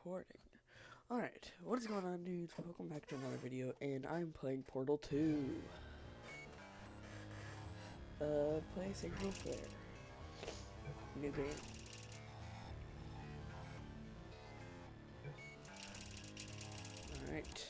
recording. Alright, what is going on, dudes? Welcome back to another video, and I'm playing Portal 2. Play single player. New game. Alright.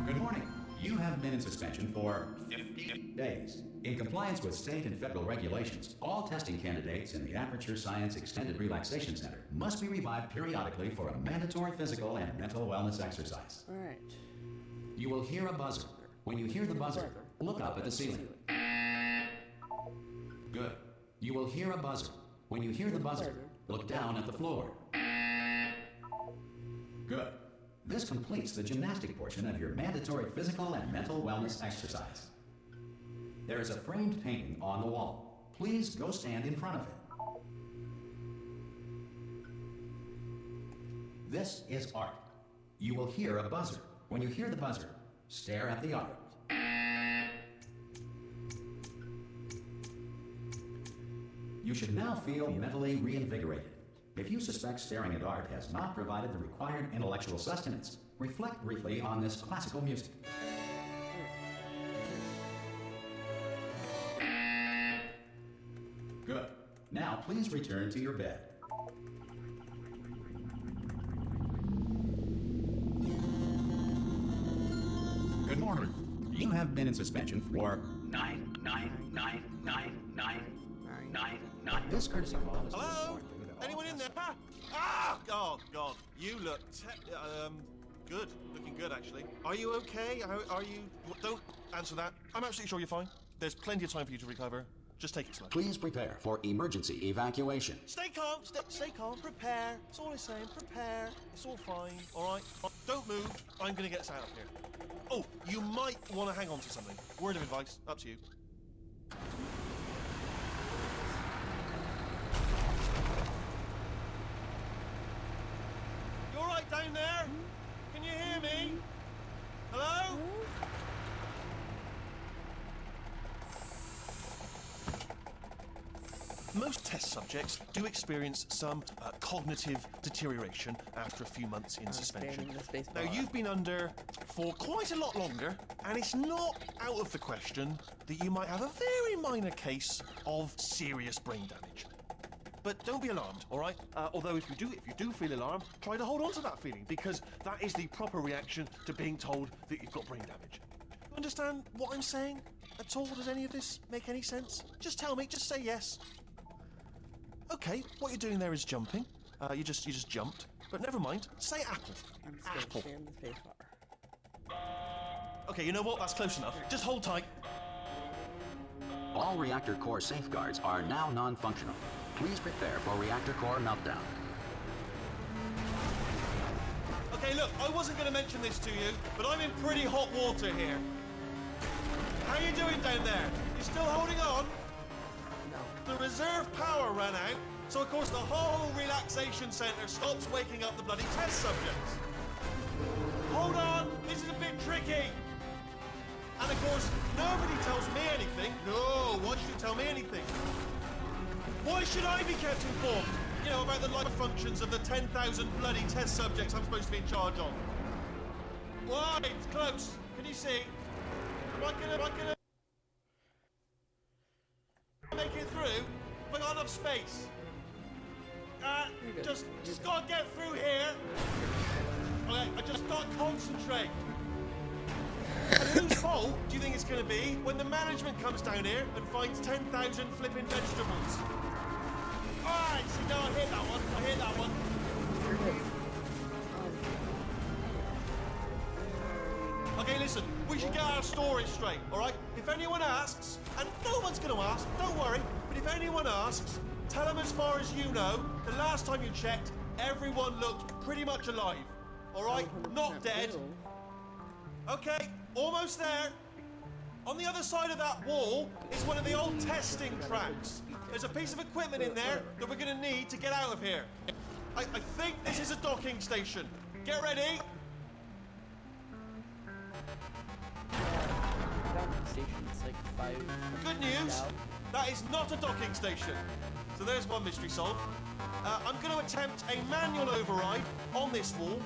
Good morning. You have been in suspension for 50 days. In compliance with state and federal regulations, all testing candidates in the Aperture Science Extended Relaxation Center must be revived periodically for a mandatory physical and mental wellness exercise. Alright. You will hear a buzzer. When you hear the buzzer, look up at the ceiling. Good. You will hear a buzzer. When you hear the buzzer, look down at the floor. Good. This completes the gymnastic portion of your mandatory physical and mental wellness exercise. There is a framed painting on the wall. Please go stand in front of it. This is art. You will hear a buzzer. When you hear the buzzer, stare at the art. You should now feel mentally reinvigorated. If you suspect staring at art has not provided the required intellectual sustenance, reflect briefly on this classical music. Good. Now please return to your bed. Good morning. You have been in suspension for 9. This courtesy call is Hello? Anyone in there? Ah! Oh, God. You look good. Looking good, actually. Are you okay? Are you... Don't answer that. I'm absolutely sure you're fine. There's plenty of time for you to recover. Just take it slow. Please prepare for emergency evacuation. Stay calm. Stay calm. Prepare. That's all I'm saying. Prepare. It's all fine. All right? Don't move. I'm going to get us out of here. Oh, you might want to hang on to something. Word of advice. Up to you. You all right down there? Can you hear me? Hello? Most test subjects do experience some cognitive deterioration after a few months in suspension. Now, you've been under for quite a lot longer, and it's not out of the question that you might have a very minor case of serious brain damage. But don't be alarmed, all right? Although if you do feel alarmed, try to hold on to that feeling, because that is the proper reaction to being told that you've got brain damage. You understand what I'm saying at all? Does any of this make any sense? Just tell me. Just say yes. Okay, what you're doing there is jumping. You just jumped. But never mind. Say apple. Apple. Okay, you know what? That's close enough. Just hold tight. All reactor core safeguards are now non-functional. Please prepare for reactor core meltdown. Okay, look, I wasn't going to mention this to you, but I'm in pretty hot water here. How you doing down there? You still holding on? The reserve power ran out, so of course the whole relaxation centre stops waking up the bloody test subjects. Hold on, this is a bit tricky. And of course, nobody tells me anything. No, why should you tell me anything? Why should I be kept informed? You know, about the life functions of the 10,000 bloody test subjects I'm supposed to be in charge of. Why? It's close. Can you see? Am I gonna... of space. You're good. Just gotta get through here. Okay, I just gotta concentrate. And whose fault do you think it's gonna be when the management comes down here and finds 10,000 flipping vegetables? Alright, see, no, I hear that one. I hear that one. Okay, listen, we should get our story straight, alright? If anyone asks, and no one's gonna ask, don't worry, but if anyone asks, tell them as far as you know, the last time you checked, everyone looked pretty much alive. Alright? Not dead. Okay, almost there. On the other side of that wall is one of the old testing tracks. There's a piece of equipment in there that we're gonna need to get out of here. I think this is a docking station. Get ready. Docking station's like 5. Good news, that is not a docking station. So there's one mystery solved. I'm going to attempt a manual override on this wall.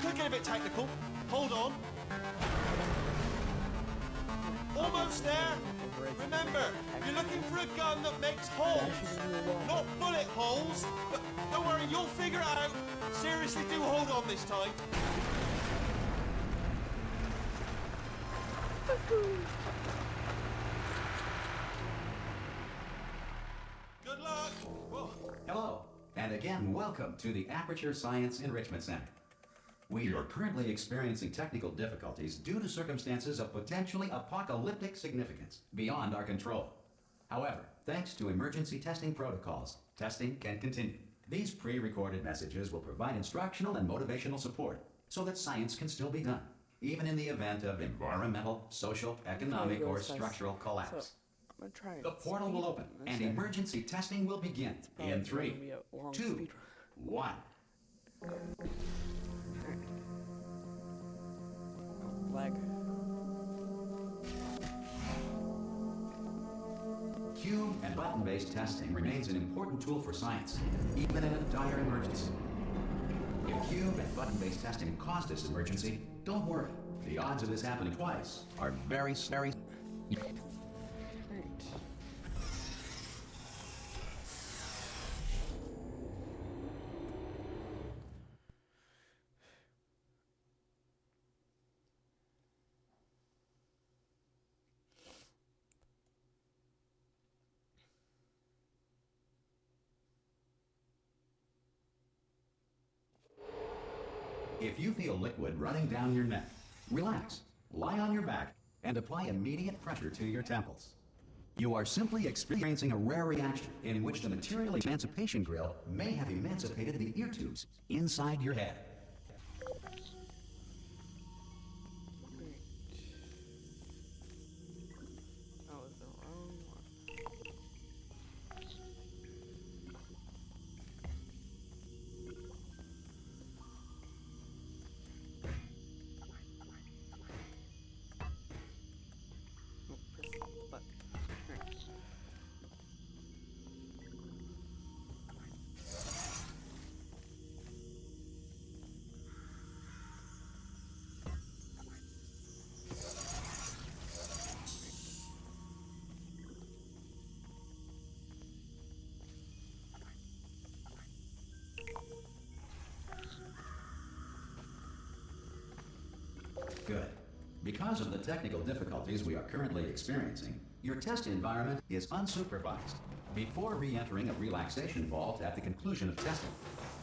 Could get a bit technical. Hold on. Almost there. Remember, you're looking for a gun that makes holes, not bullet holes. But don't worry, you'll figure it out. Seriously, do hold on this time. Good luck. Whoa. Hello, and again, welcome to the Aperture Science Enrichment Center. We are currently experiencing technical difficulties due to circumstances of potentially apocalyptic significance beyond our control. However, thanks to emergency testing protocols, testing can continue. These pre-recorded messages will provide instructional and motivational support so that science can still be done, even in the event of environmental, social, economic, or structural collapse. I'm gonna try. The portal will open and emergency testing will begin in 3, 2, 1. Lag. Cube and button-based testing remains an important tool for science, even in a dire emergency. If cube and button-based testing caused this emergency, don't worry. The odds of this happening twice are very, very... Right. If you feel liquid running down your neck, relax, lie on your back, and apply immediate pressure to your temples. You are simply experiencing a rare reaction in which the material emancipation grill may have emancipated the ear tubes inside your head. That was the wrong one. Oh, press the button. Right. Good. Because of the technical difficulties we are currently experiencing, your test environment is unsupervised. Before re-entering a relaxation vault at the conclusion of testing,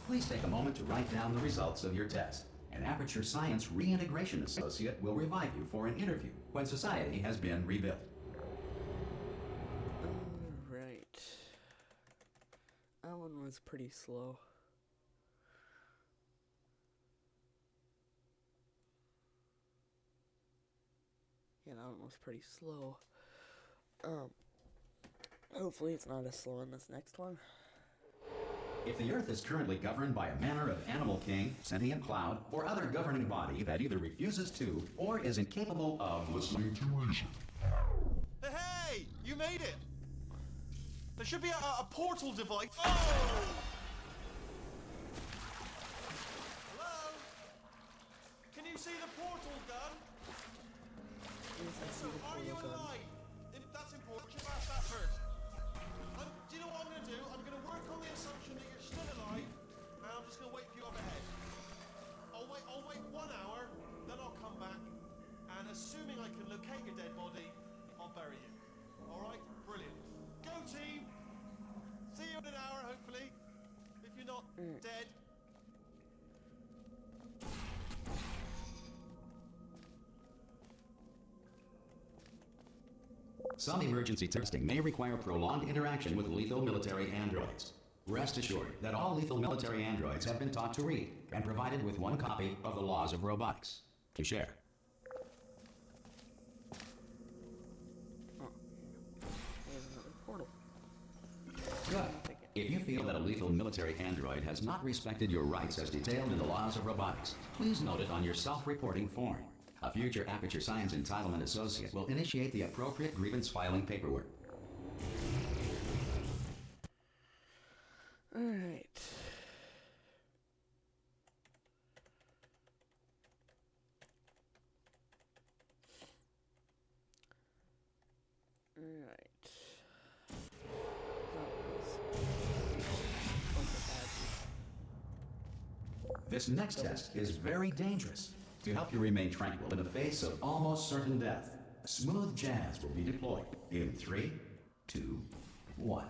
please take a moment to write down the results of your test. An Aperture Science Reintegration Associate will revive you for an interview when society has been rebuilt. Alright. That one was pretty slow. Yeah, that one was pretty slow. Hopefully it's not as slow in this next one. If the Earth is currently governed by a manner of animal king, sentient cloud, or other governing body that either refuses to or is incapable of listening to reason. Hey, you made it. There should be a portal device. Oh! Hello? Can you see the portal gun? So, are you alive? That's important. Should ask that first. Do you know what I'm going to do? I'm going to here in an hour, hopefully. If you're not dead. Some emergency testing may require prolonged interaction with lethal military androids. Rest assured that all lethal military androids have been taught to read and provided with one copy of the Laws of Robotics to share. Oh, there's another portal. Good. If you feel that a lethal military android has not respected your rights as detailed in the Laws of Robotics, please note it on your self-reporting form. A future Aperture Science Entitlement Associate will initiate the appropriate grievance filing paperwork. Alright. This next test is very dangerous. To help you remain tranquil in the face of almost certain death, smooth jazz will be deployed in 3, 2, 1.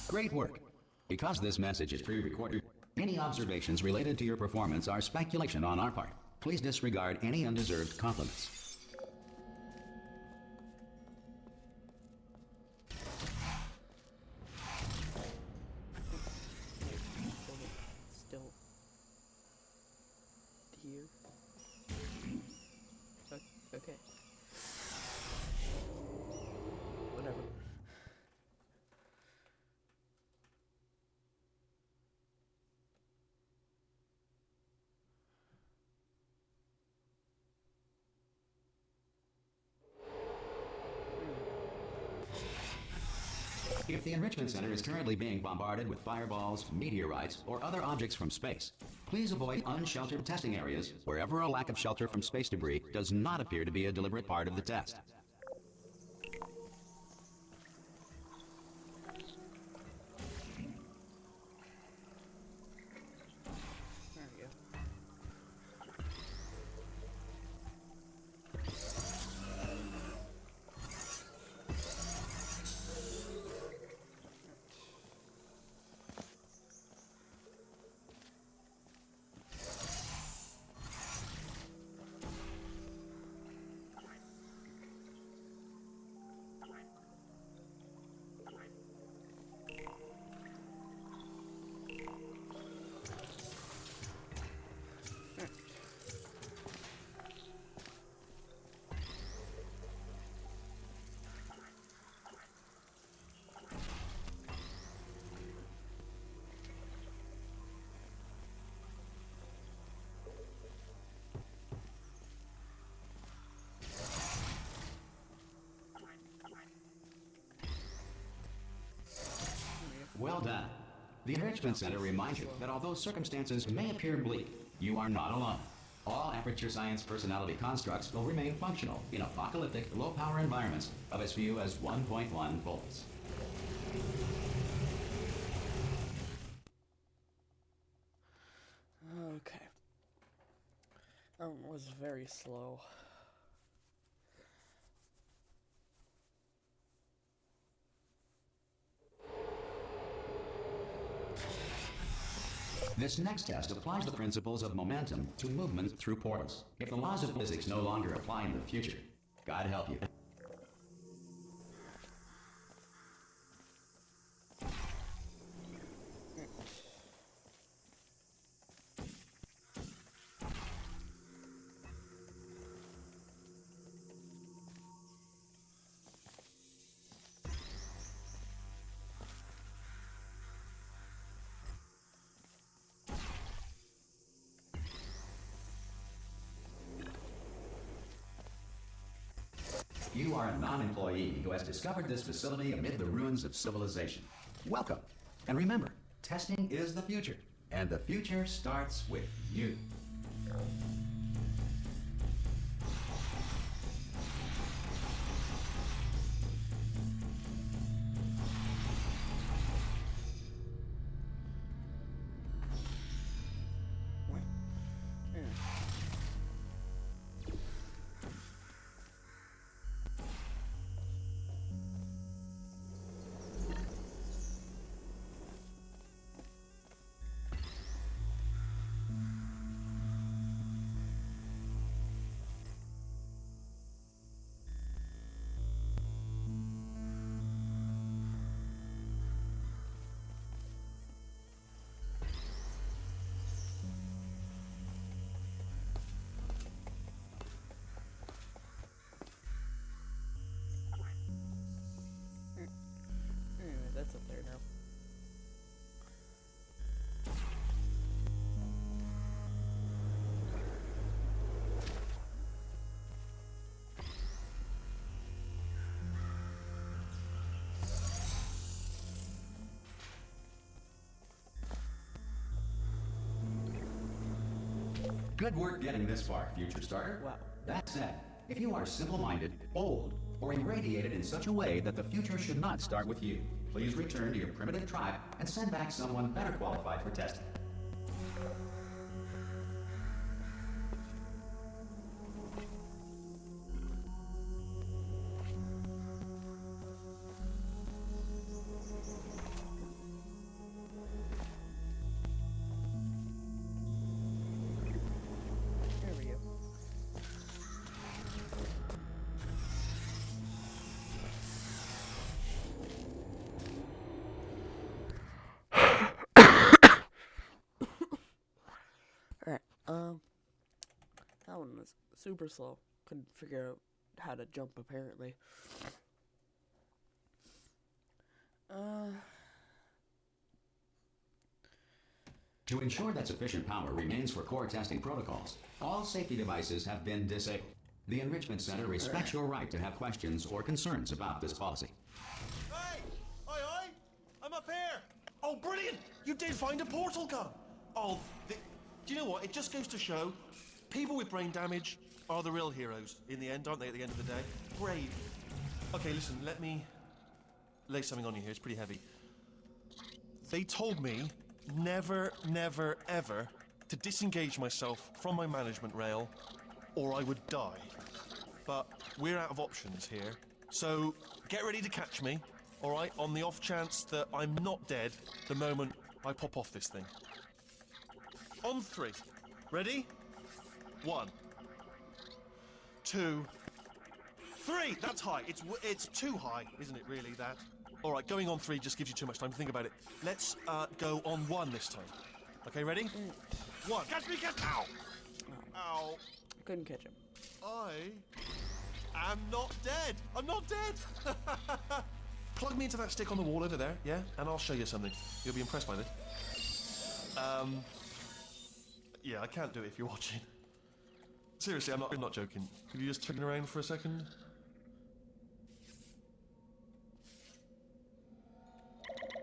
Great work. Because this message is pre-recorded, any observations related to your performance are speculation on our part. Please disregard any undeserved compliments. Still here. Okay. Whatever. If the Enrichment Center is currently being bombarded with fireballs, meteorites, or other objects from space, please avoid unsheltered testing areas wherever a lack of shelter from space debris does not appear to be a deliberate part of the test. There we go. Well done. The Enrichment Center reminds you that although circumstances may appear bleak, you are not alone. All Aperture Science personality constructs will remain functional in apocalyptic, low-power environments of as few as 1.1 volts. Okay. That one was very slow. This next test applies the principles of momentum to movement through portals. If the laws of physics no longer apply in the future, God help you. you are a non-employee who has discovered this facility amid the ruins of civilization. Welcome. And remember, testing is the future, and the future starts with you. That's up there now. Good work getting this far, future starter. Wow. That said, if you are simple-minded, old, or irradiated in such a way that the future should not start with you, please return to your primitive tribe and send back someone better qualified for testing. There we go. Alright, that one was super slow. Couldn't figure out how to jump, apparently. To ensure that sufficient power remains for core testing protocols, all safety devices have been disabled. The Enrichment Center respects your right to have questions or concerns about this policy. Hey! Oi, oi! I'm up here! Oh, brilliant! You did find a portal gun! Oh, do you know what? It just goes to show, people with brain damage are the real heroes in the end, aren't they, at the end of the day? Brave. Okay, listen, let me lay something on you here. It's pretty heavy. They told me never, never, ever to disengage myself from my management rail or I would die. But we're out of options here. So get ready to catch me, all right, on the off chance that I'm not dead the moment I pop off this thing. On 3. Ready? 1, 2, 3. That's high. It's too high, isn't it, really, that? All right, going on 3 just gives you too much time to think about it. Let's go on 1 this time. Okay, ready? 1. Catch me, catch me! Ow! Ow. Couldn't catch him. I am not dead. I'm not dead. Plug me into that stick on the wall over there, yeah? And I'll show you something. You'll be impressed by this. Yeah, I can't do it if you're watching. Seriously, I'm not joking. Could you just turn around for a second?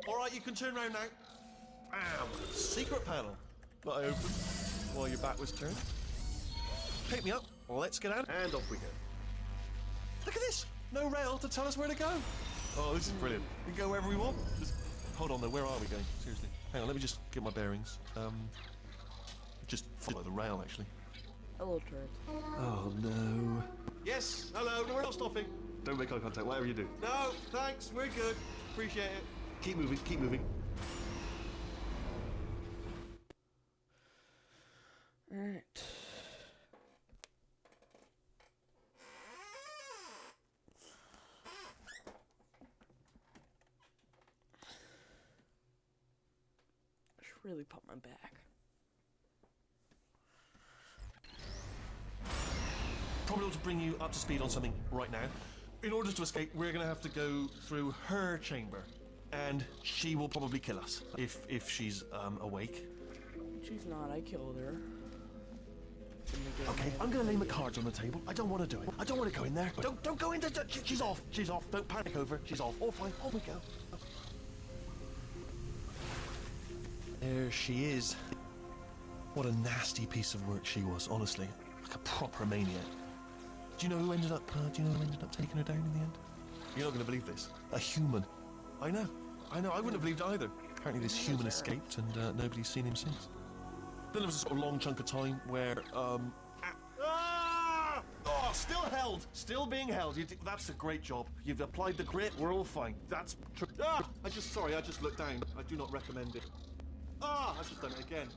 All right, you can turn around now. Bam! Secret panel that I opened while your back was turned. Pick me up. Let's get out. And off we go. Look at this. No rail to tell us where to go. Oh, this is brilliant. We can go wherever we want. Just hold on though. Where are we going? Seriously. Hang on. Let me just get my bearings. Just follow the rail, actually. Hello, turret. Oh no. Yes. Hello. No, we're not stopping. Don't make eye contact. Whatever you do. No. Thanks. We're good. Appreciate it. Keep moving. Keep moving. All right. I should really pump my back. Probably ought to bring you up to speed on something right now. In order to escape, we're going to have to go through her chamber. And she will probably kill us if she's awake. She's not. I killed her. Okay, I'm gonna lay my cards on the table. I don't want to do it. I don't want to go in there. Don't go in there. She's off. She's off. Don't panic over. She's off. All fine. On we go. There she is. What a nasty piece of work she was, honestly. Like a proper maniac. Do you know who ended up taking her down in the end? You're not going to believe this. A human. I know. I wouldn't have believed either. Apparently this human escaped and nobody's seen him since. Then there was a sort of long chunk of time where, still held. Still being held. That's a great job. You've applied the grit. We're all fine. That's true. I just looked down. I do not recommend it. I've just done it again.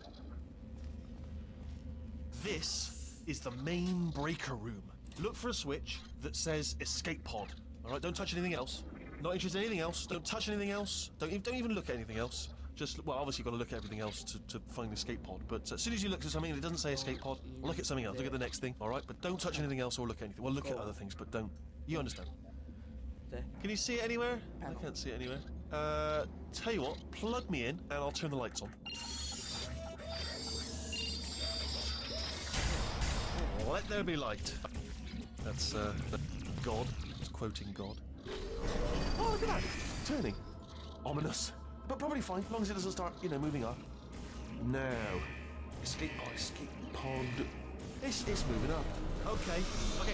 This is the main breaker room. Look for a switch that says escape pod. All right, don't touch anything else. Not interested in anything else. Don't touch anything else. Don't even look at anything else. Just, well, obviously you've got to look at everything else to find the escape pod. But as soon as you look at something and it doesn't say escape pod, look at something else. Look at the next thing, all right? But don't touch anything else or look at anything. Well, look at other things, but don't. You understand? Can you see it anywhere? I can't see it anywhere. Tell you what, plug me in and I'll turn the lights on. Let there be light. That's God. It's quoting God. Oh, look at that! Turning. Ominous. But probably fine, as long as it doesn't start, moving up. Now. Escape pod. It's moving up. Okay,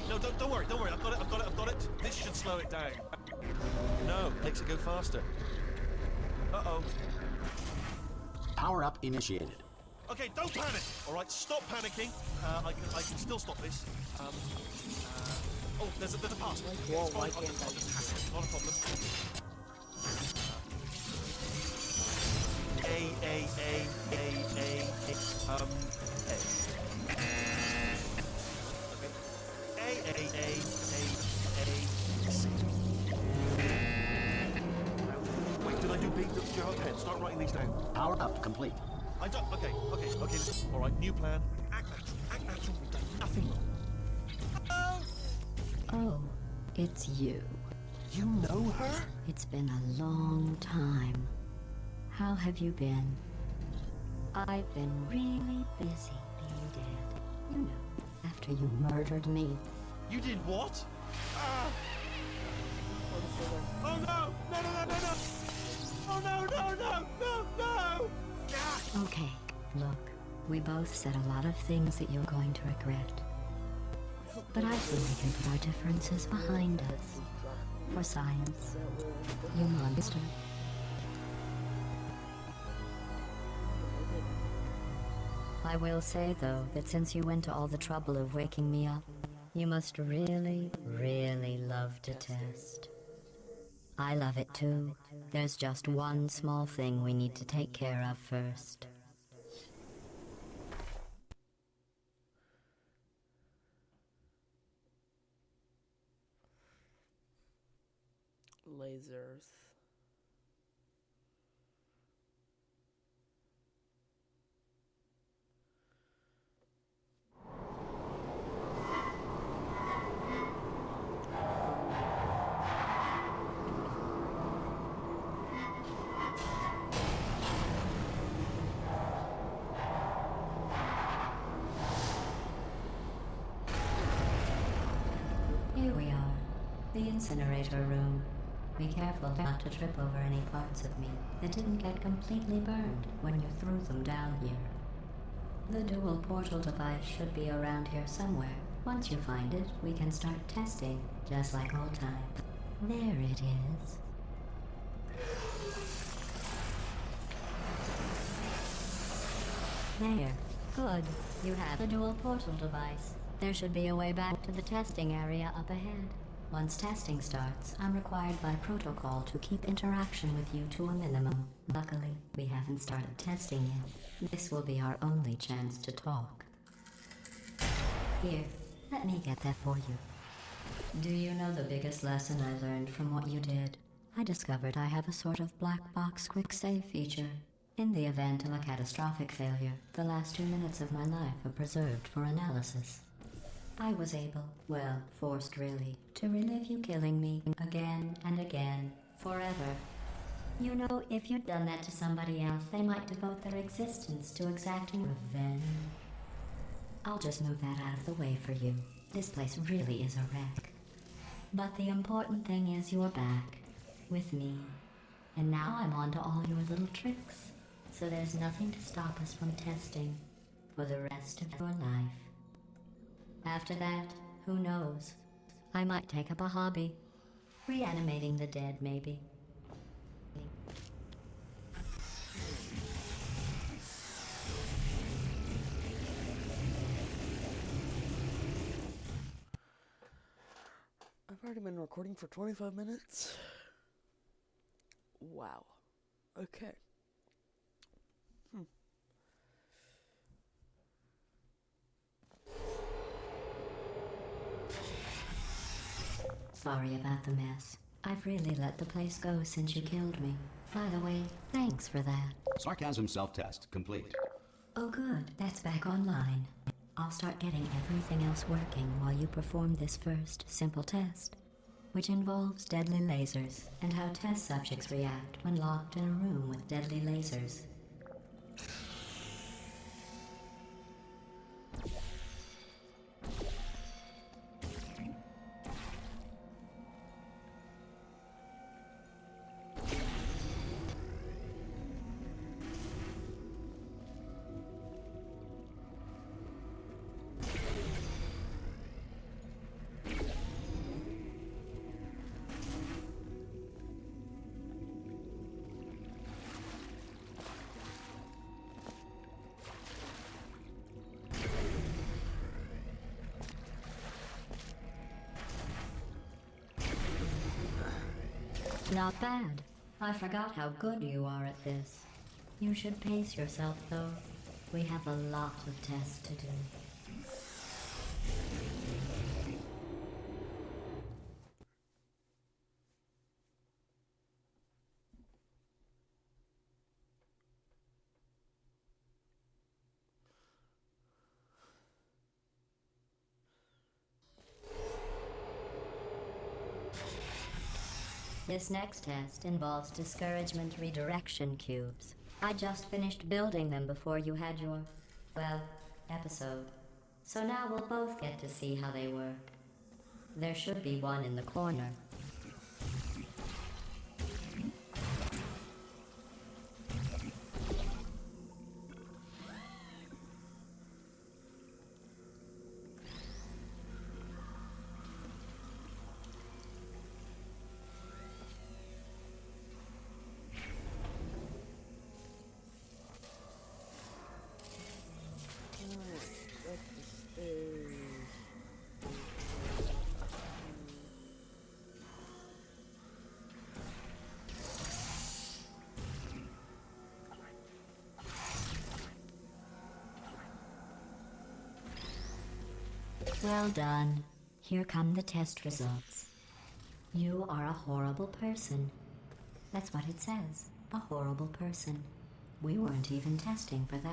no, don't worry. I've got it. This should slow it down. No, makes it go faster. Uh-oh. Power up initiated. Okay, don't panic. All right, stop panicking. I can still stop this. There's a pass. Whoa, why can't I? Not a problem. A. Wait, did I do B? Do you have a pen? Start writing these down. Power up complete. I don't. Okay. All right, new plan. Act natural. We've done nothing wrong. Oh, it's you. You know her? It's been a long time. How have you been? I've been really busy being dead. You know, after you murdered me. You did what? Oh no! No! Oh no! Okay, look, we both said a lot of things that you're going to regret. But I feel we can put our differences behind us. For science. You monster. I will say, though, that since you went to all the trouble of waking me up, you must really, really love to test. I love it too. There's just one small thing we need to take care of first. Lasers. Here we are, the incinerator room. Be careful not to trip over any parts of me that didn't get completely burned when you threw them down here. The dual portal device should be around here somewhere. Once you find it, we can start testing, just like old times. There it is. There. Good. You have the dual portal device. There should be a way back to the testing area up ahead. Once testing starts, I'm required by protocol to keep interaction with you to a minimum. Luckily, we haven't started testing yet. This will be our only chance to talk. Here, let me get that for you. Do you know the biggest lesson I learned from what you did? I discovered I have a sort of black box quick save feature. In the event of a catastrophic failure, the last 2 minutes of my life are preserved for analysis. I was able, well, forced really, to relive you killing me again and again, forever. You know, if you'd done that to somebody else, they might devote their existence to exacting revenge. I'll just move that out of the way for you. This place really is a wreck. But the important thing is you're back. With me. And now I'm on to all your little tricks. So there's nothing to stop us from testing for the rest of your life. After that, who knows? I might take up a hobby. Reanimating the dead, maybe. I've already been recording for 25 minutes. Wow. Okay. Sorry about the mess. I've really let the place go since you killed me. By the way, thanks for that. Sarcasm self-test complete. Oh good, that's back online. I'll start getting everything else working while you perform this first simple test, which involves deadly lasers and how test subjects react when locked in a room with deadly lasers. Not bad. I forgot how good you are at this. You should pace yourself, though. We have a lot of tests to do. This next test involves discouragement redirection cubes. I just finished building them before you had your, well, episode. So now we'll both get to see how they work. There should be one in the corner. Well done. Here come the test results. You are a horrible person. That's what it says. A horrible person. We weren't even testing for that.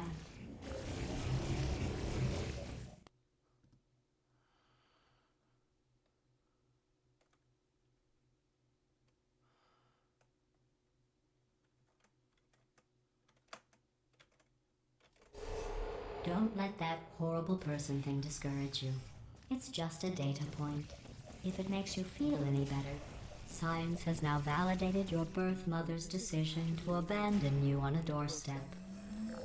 Don't let that horrible person thing discourage you. It's just a data point. If it makes you feel any better, science has now validated your birth mother's decision to abandon you on a doorstep. Am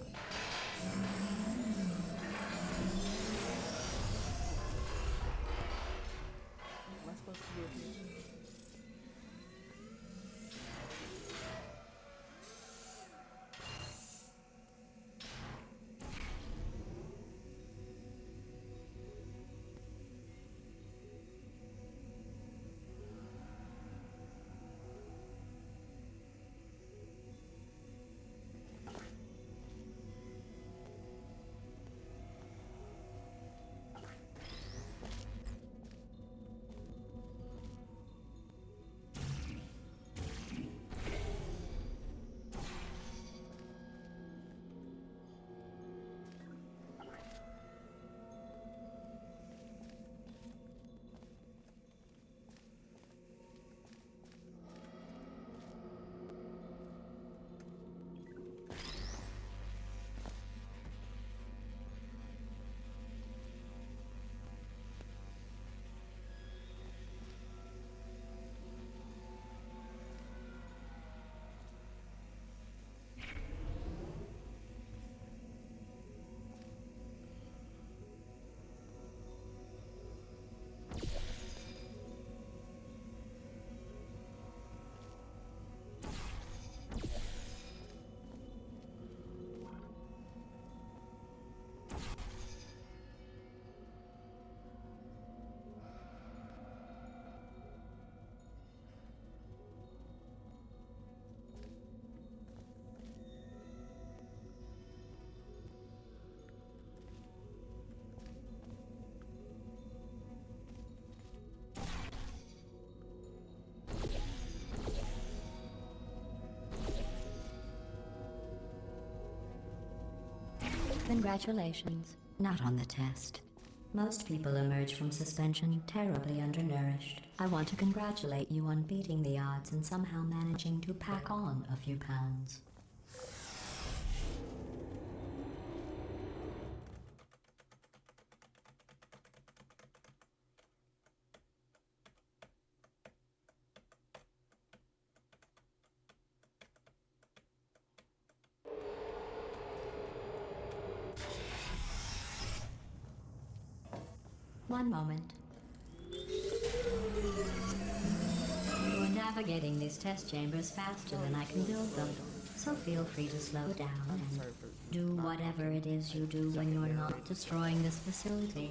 I supposed to be here? Congratulations. Not on the test. Most people emerge from suspension terribly undernourished. I want to congratulate you on beating the odds and somehow managing to pack on a few pounds. One moment. You're navigating these test chambers faster than I can build them, so feel free to slow down and do whatever it is you do when you're not destroying this facility.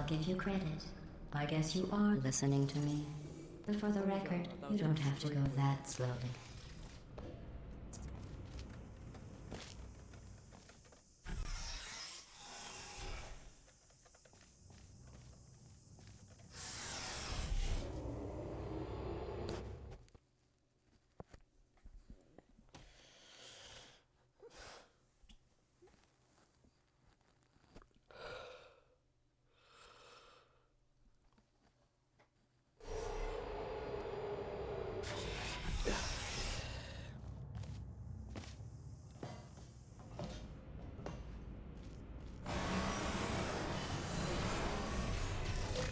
Give you credit. I guess you are listening to me. But for the record, you don't have to go that slowly.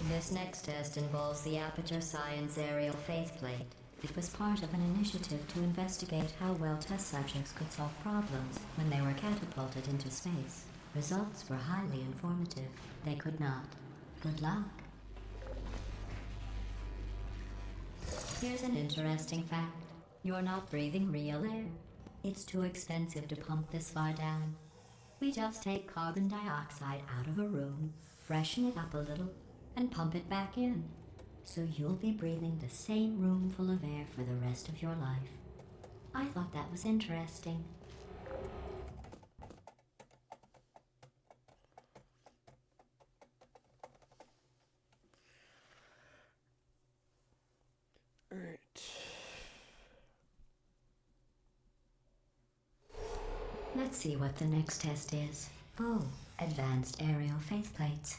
This next test involves the Aperture Science Aerial Faceplate. It was part of an initiative to investigate how well test subjects could solve problems when they were catapulted into space. Results were highly informative. They could not. Good luck. Here's an interesting fact. You're not breathing real air. It's too expensive to pump this far down. We just take carbon dioxide out of a room, freshen it up a little, and pump it back in. So you'll be breathing the same room full of air for the rest of your life. I thought that was interesting. Alright. Let's see what the next test is. Oh, advanced aerial faceplates.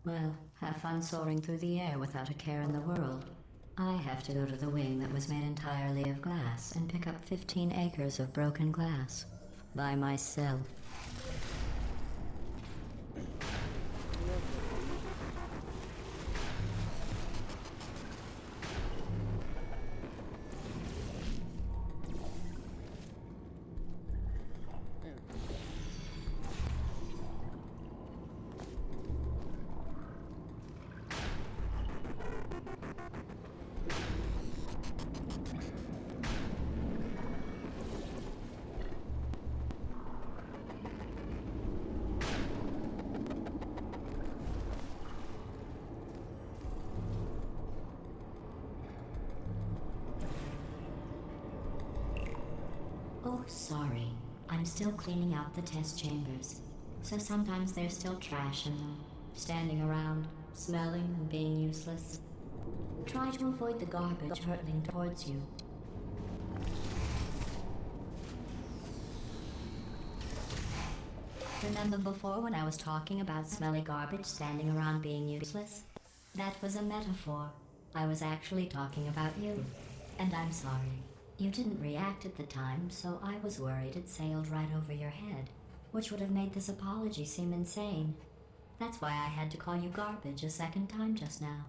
Well, have fun soaring through the air without a care in the world. I have to go to the wing that was made entirely of glass and pick up 15 acres of broken glass. By myself. Oh, sorry. I'm still cleaning out the test chambers. So sometimes there's still trash in them, standing around, smelling and being useless. Try to avoid the garbage hurtling towards you. Remember before when I was talking about smelly garbage standing around being useless? That was a metaphor. I was actually talking about you. And I'm sorry. You didn't react at the time, so I was worried it sailed right over your head, which would have made this apology seem insane. That's why I had to call you garbage a second time just now.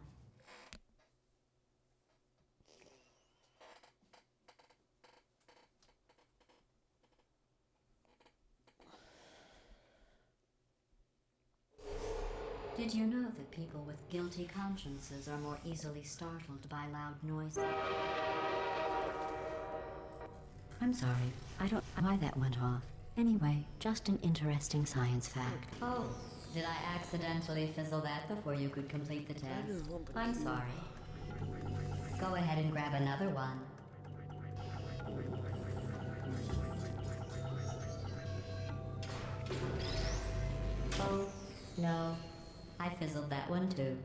Did you know that people with guilty consciences are more easily startled by loud noises? I'm sorry, I don't know why that went off. Anyway, just an interesting science fact. Oh, did I accidentally fizzle that before you could complete the test? I'm sorry. Go ahead and grab another one. Oh, no. I fizzled that one too.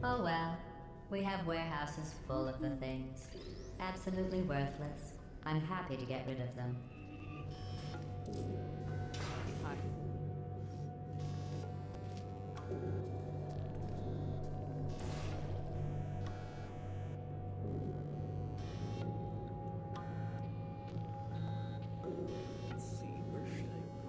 Oh well. We have warehouses full of the things. Absolutely worthless. I'm happy to get rid of them. Hi. Let's see, where should I bring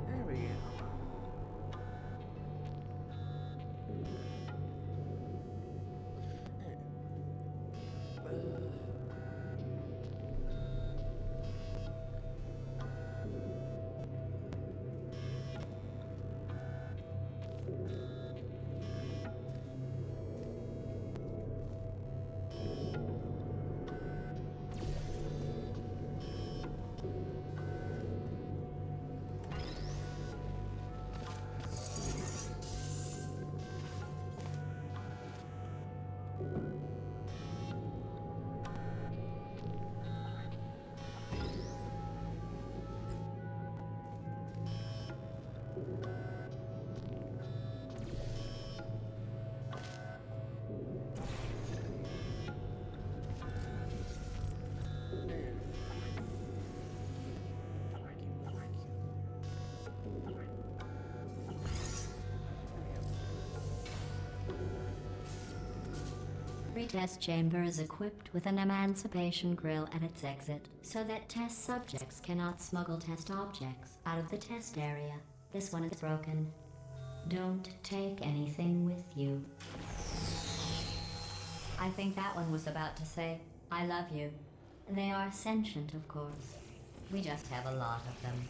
There we go. Every test chamber is equipped with an emancipation grill at its exit, so that test subjects cannot smuggle test objects out of the test area. This one is broken. Don't take anything with you. I think that one was about to say, I love you. They are sentient, of course. We just have a lot of them.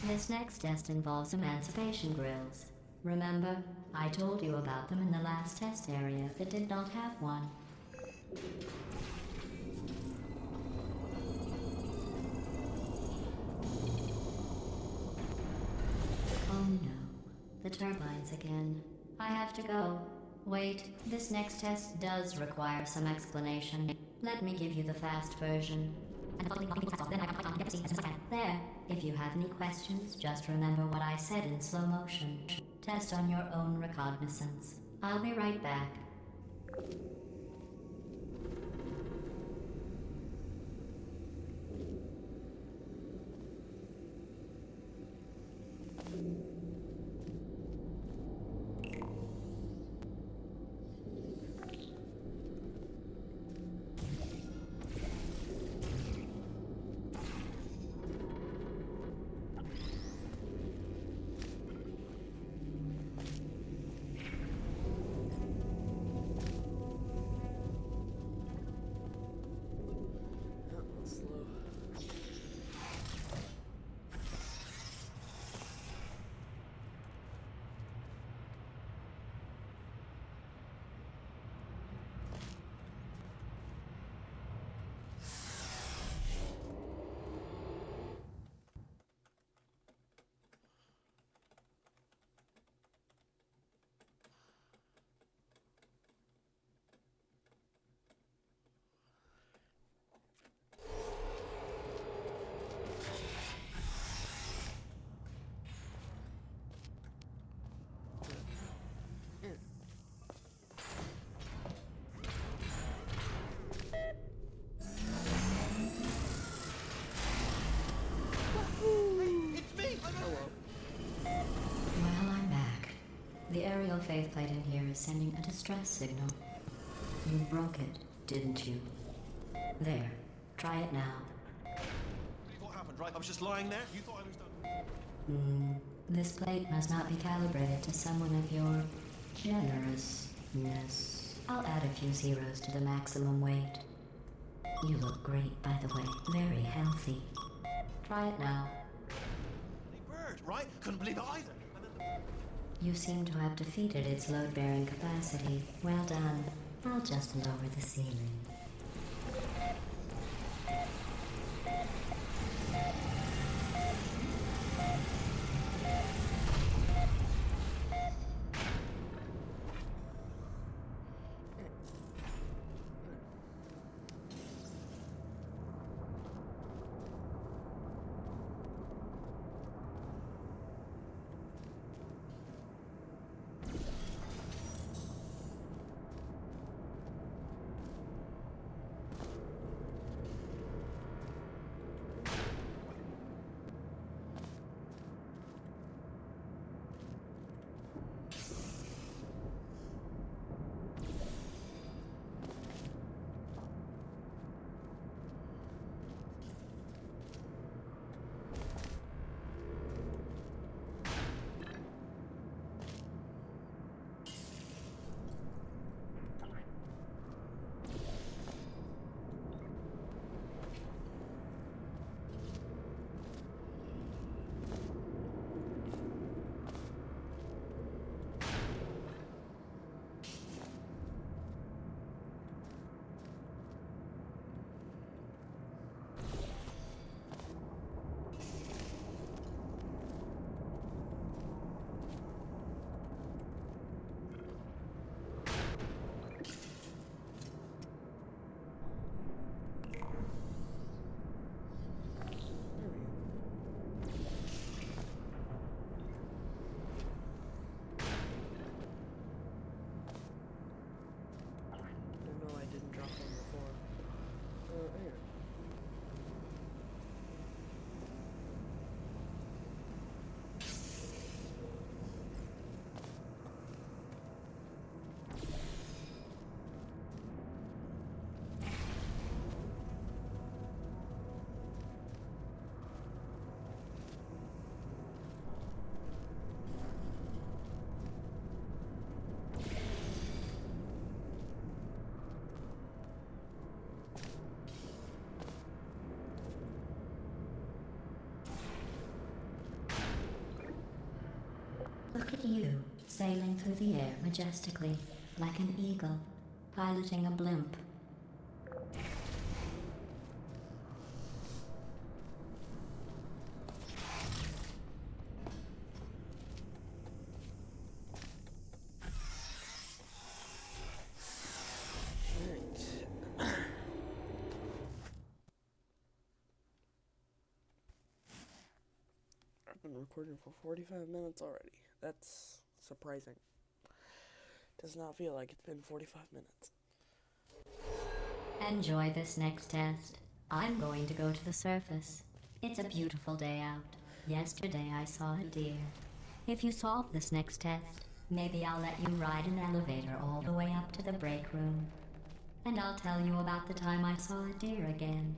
This next test involves emancipation grills. Remember, I told you about them in the last test area that did not have one. Oh no, the turbines again. I have to go. Wait, this next test does require some explanation. Let me give you the fast version. There. If you have any questions, just remember what I said in slow motion. Test on your own recognizance. I'll be right back. The aerial faceplate in here is sending a distress signal. You broke it, didn't you? There. Try it now. What happened, right? I was just lying there. You thought I was done. This plate must not be calibrated to someone of your generousness. I'll add a few zeros to the maximum weight. You look great, by the way. Very healthy. Try it now. Bird, right? Couldn't believe it either. You seem to have defeated its load-bearing capacity. Well done. I'll just lower the ceiling. Look at you, sailing through the air majestically, like an eagle, piloting a blimp. I've been recording for 45 minutes already. That's surprising. Does not feel like it's been 45 minutes. Enjoy this next test. I'm going to go to the surface. It's a beautiful day out. Yesterday I saw a deer. If you solve this next test, maybe I'll let you ride an elevator all the way up to the break room. And I'll tell you about the time I saw a deer again.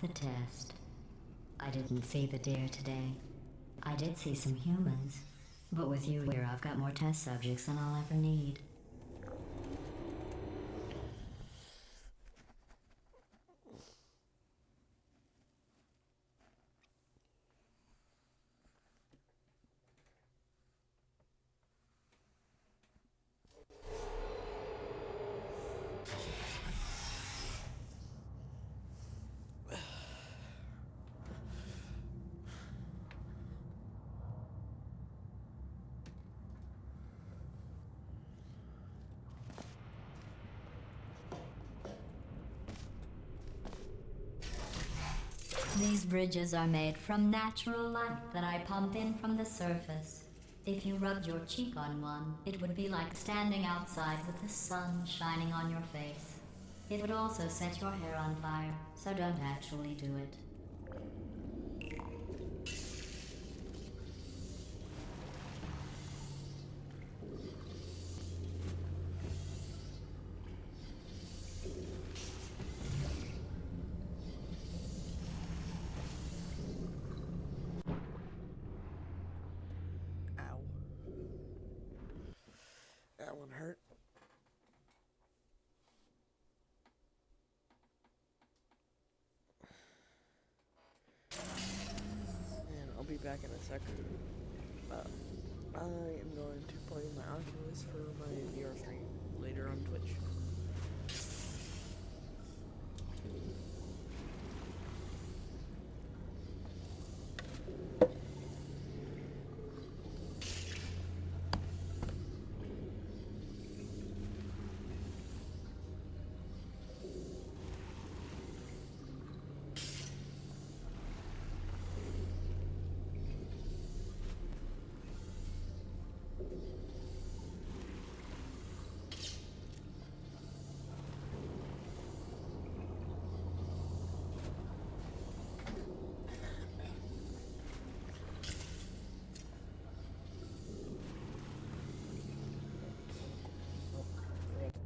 the test. I didn't see the deer today. I did see some humans. But with you here, I've got more test subjects than I'll ever need. These bridges are made from natural light that I pump in from the surface. If you rubbed your cheek on one, it would be like standing outside with the sun shining on your face. It would also set your hair on fire, so don't actually do it. That one hurt. And I'll be back in a second. I am going to play my Oculus for my VR stream later on Twitch.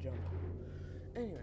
Jump. Anyway.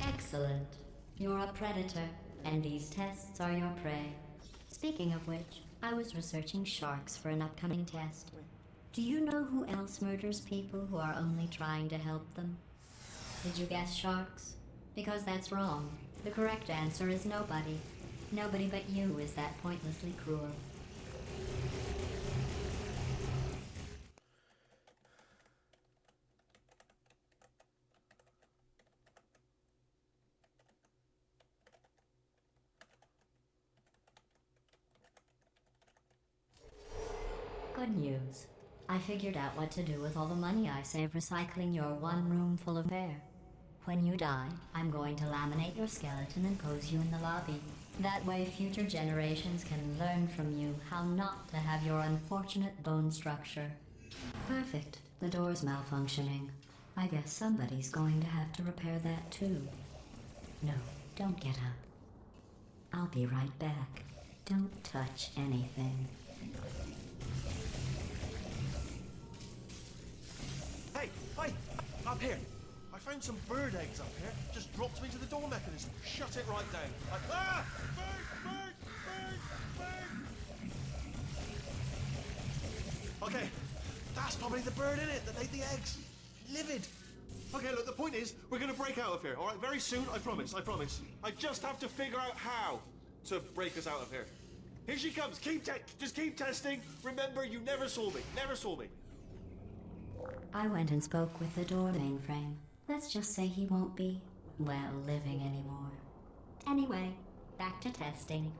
Excellent. You're a predator, and these tests are your prey. Speaking of which, I was researching sharks for an upcoming test. Do you know who else murders people who are only trying to help them? Did you guess sharks? Because that's wrong. The correct answer is nobody. Nobody but you is that pointlessly cruel. Good news. I figured out what to do with all the money I save recycling your one room full of air. When you die, I'm going to laminate your skeleton and pose you in the lobby. That way future generations can learn from you how not to have your unfortunate bone structure. Perfect. The door's malfunctioning. I guess somebody's going to have to repair that too. No, don't get up. I'll be right back. Don't touch anything. Hey, up here. I found some bird eggs up here. Just dropped them into the door mechanism. Shut it right down. Like, ah! Bird! Okay, that's probably the bird in it that laid the eggs. Livid. Okay, look, the point is, we're gonna break out of here, all right? Very soon, I promise. I just have to figure out how to break us out of here. Here she comes. Just keep testing. Remember, you never saw me. I went and spoke with the door mainframe. Let's just say he won't be, well, living anymore. Anyway, back to testing.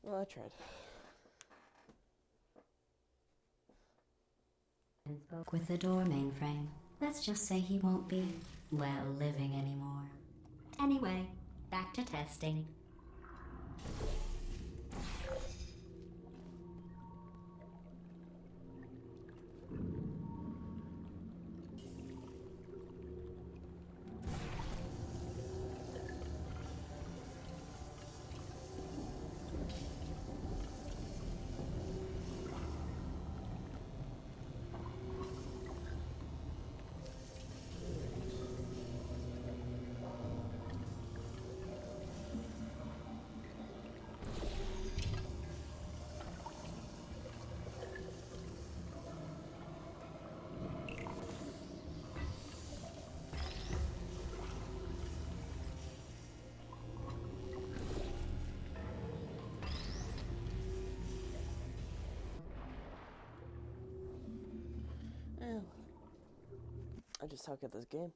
Well, I tried. And spoke with the door mainframe. Let's just say he won't be, well, living anymore. Anyway, back to testing. Well, I just suck at this game.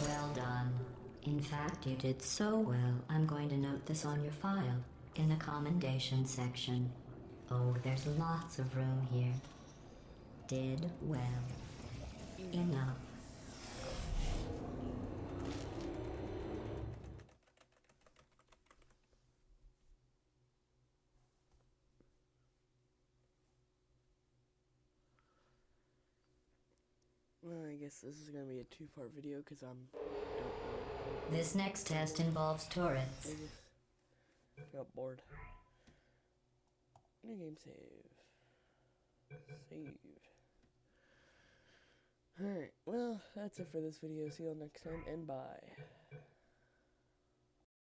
Well done. In fact, you did so well, I'm going to note this on your file, in the commendation section. Oh, there's lots of room here. Did well. Enough. Well, I guess this is gonna be a two-part video because I'm. This next test involves turrets. I got bored. New game save. Save. Alright, well, that's it for this video. See you all next time, and bye.